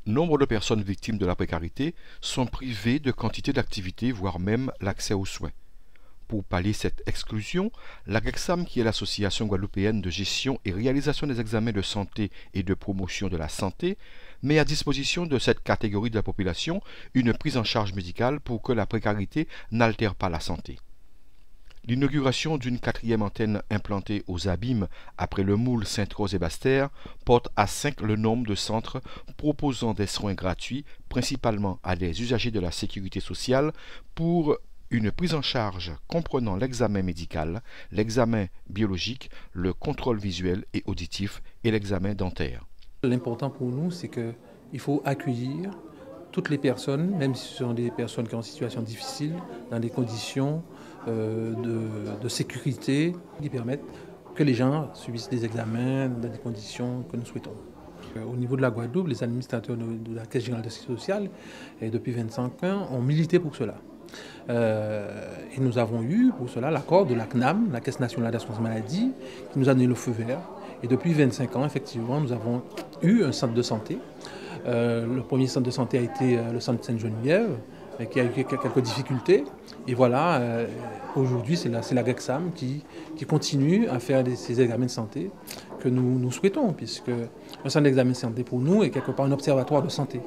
Nombre de personnes victimes de la précarité sont privées de quantité d'activités, voire même l'accès aux soins. Pour pallier cette exclusion, l'AGECSAM, qui est l'Association guadeloupéenne de gestion et réalisation des examens de santé et de promotion de la santé, met à disposition de cette catégorie de la population une prise en charge médicale pour que la précarité n'altère pas la santé. L'inauguration d'une 4e antenne implantée aux Abîmes après le moule Sainte-Rose et Basse-Terre porte à 5 le nombre de centres proposant des soins gratuits, principalement à des usagers de la sécurité sociale, pour une prise en charge comprenant l'examen médical, l'examen biologique, le contrôle visuel et auditif et l'examen dentaire. L'important pour nous, c'est qu'il faut accueillir toutes les personnes, même si ce sont des personnes qui sont en situation difficile, dans des conditions de sécurité qui permettent que les gens subissent des examens dans des conditions que nous souhaitons. Au niveau de la Guadeloupe, les administrateurs de la Caisse générale de sécurité sociale, et depuis 25 ans, ont milité pour cela. Et nous avons eu pour cela l'accord de la CNAM, la Caisse nationale d'assurance maladie, qui nous a donné le feu vert. Et depuis 25 ans, effectivement, nous avons eu un centre de santé. Le premier centre de santé a été le centre Sainte-Geneviève, mais qui a eu quelques difficultés. Et voilà, aujourd'hui, c'est la GECSAM qui continue à faire ces examens de santé que nous souhaitons, puisque un centre d'examen de santé pour nous est quelque part un observatoire de santé.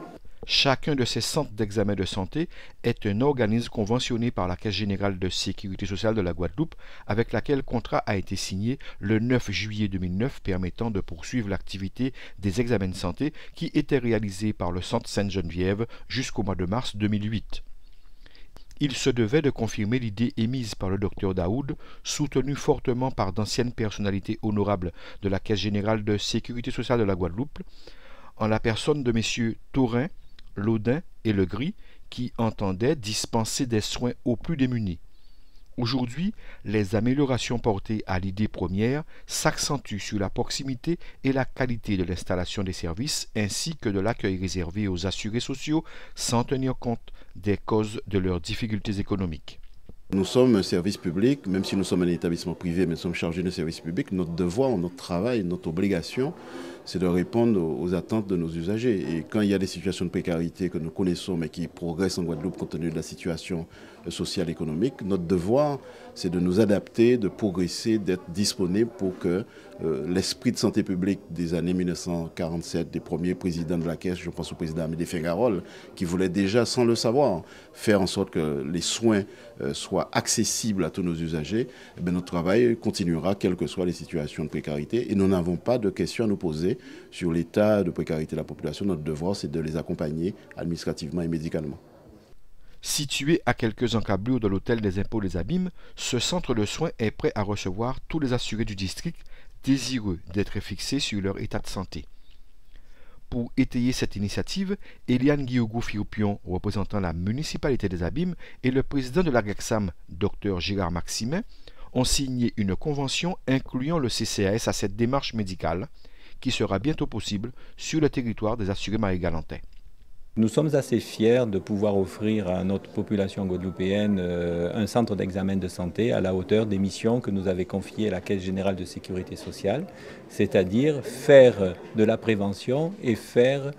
Chacun de ces centres d'examen de santé est un organisme conventionné par la Caisse générale de sécurité sociale de la Guadeloupe, avec laquelle le contrat a été signé le 9 juillet 2009, permettant de poursuivre l'activité des examens de santé qui étaient réalisés par le centre Sainte-Geneviève jusqu'au mois de mars 2008. Il se devait de confirmer l'idée émise par le docteur Daoud, soutenue fortement par d'anciennes personnalités honorables de la Caisse générale de sécurité sociale de la Guadeloupe, en la personne de messieurs Taurin, Laudin et Legris, qui entendaient dispenser des soins aux plus démunis. Aujourd'hui, les améliorations portées à l'idée première s'accentuent sur la proximité et la qualité de l'installation des services ainsi que de l'accueil réservé aux assurés sociaux sans tenir compte des causes de leurs difficultés économiques. Nous sommes un service public, même si nous sommes un établissement privé, mais nous sommes chargés de service public. Notre devoir, notre travail, notre obligation, c'est de répondre aux attentes de nos usagers. Et quand il y a des situations de précarité que nous connaissons, mais qui progressent en Guadeloupe compte tenu de la situation sociale et économique, notre devoir, c'est de nous adapter, de progresser, d'être disponible pour que l'esprit de santé publique des années 1947, des premiers présidents de la Caisse, je pense au président Amédée Fingarol, qui voulait déjà, sans le savoir, faire en sorte que les soins soient accessibles à tous nos usagers, eh bien, notre travail continuera, quelles que soient les situations de précarité. Et nous n'avons pas de questions à nous poser sur l'état de précarité de la population. Notre devoir, c'est de les accompagner administrativement et médicalement. Situé à quelques encablures de l'hôtel des impôts des Abîmes, ce centre de soins est prêt à recevoir tous les assurés du district désireux d'être fixés sur leur état de santé. Pour étayer cette initiative, Eliane Guiogou-Firpion, représentant la municipalité des Abîmes, et le président de la GECSAM, Dr Gérard Maximin, ont signé une convention incluant le CCAS à cette démarche médicale, qui sera bientôt possible sur le territoire des assurés marie-galantais. Nous sommes assez fiers de pouvoir offrir à notre population guadeloupéenne un centre d'examen de santé à la hauteur des missions que nous avait confiées la Caisse générale de sécurité sociale, c'est-à-dire faire de la prévention et faire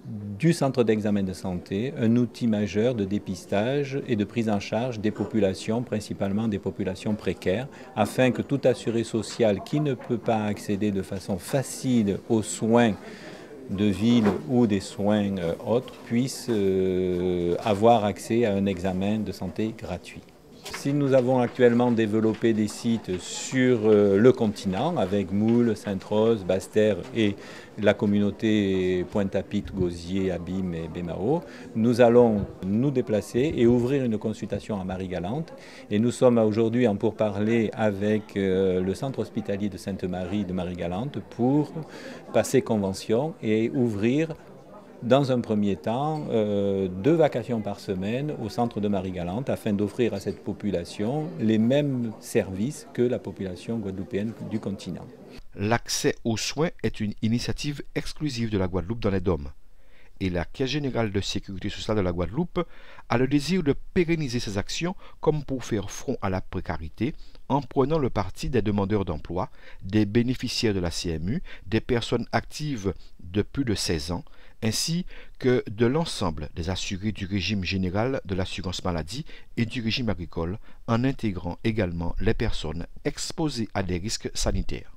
du centre d'examen de santé un outil majeur de dépistage et de prise en charge des populations, principalement des populations précaires, afin que tout assuré social qui ne peut pas accéder de façon facile aux soins de ville ou des soins autres puissent avoir accès à un examen de santé gratuit. Si nous avons actuellement développé des sites sur le continent avec Moule, Sainte-Rose, Basse-Terre et la communauté Pointe-à-Pitre, Gosier, Abîmes et Bémao, nous allons nous déplacer et ouvrir une consultation à Marie-Galante. Et nous sommes aujourd'hui en pourparlers avec le centre hospitalier de Sainte-Marie de Marie-Galante pour passer convention et ouvrir dans un premier temps 2 vacations par semaine au centre de Marie-Galante afin d'offrir à cette population les mêmes services que la population guadeloupéenne du continent. L'accès aux soins est une initiative exclusive de la Guadeloupe dans les DOM. Et la Caisse générale de sécurité sociale de la Guadeloupe a le désir de pérenniser ces actions comme pour faire front à la précarité en prenant le parti des demandeurs d'emploi, des bénéficiaires de la CMU, des personnes actives de plus de 16 ans, ainsi que de l'ensemble des assurés du régime général de l'assurance maladie et du régime agricole, en intégrant également les personnes exposées à des risques sanitaires.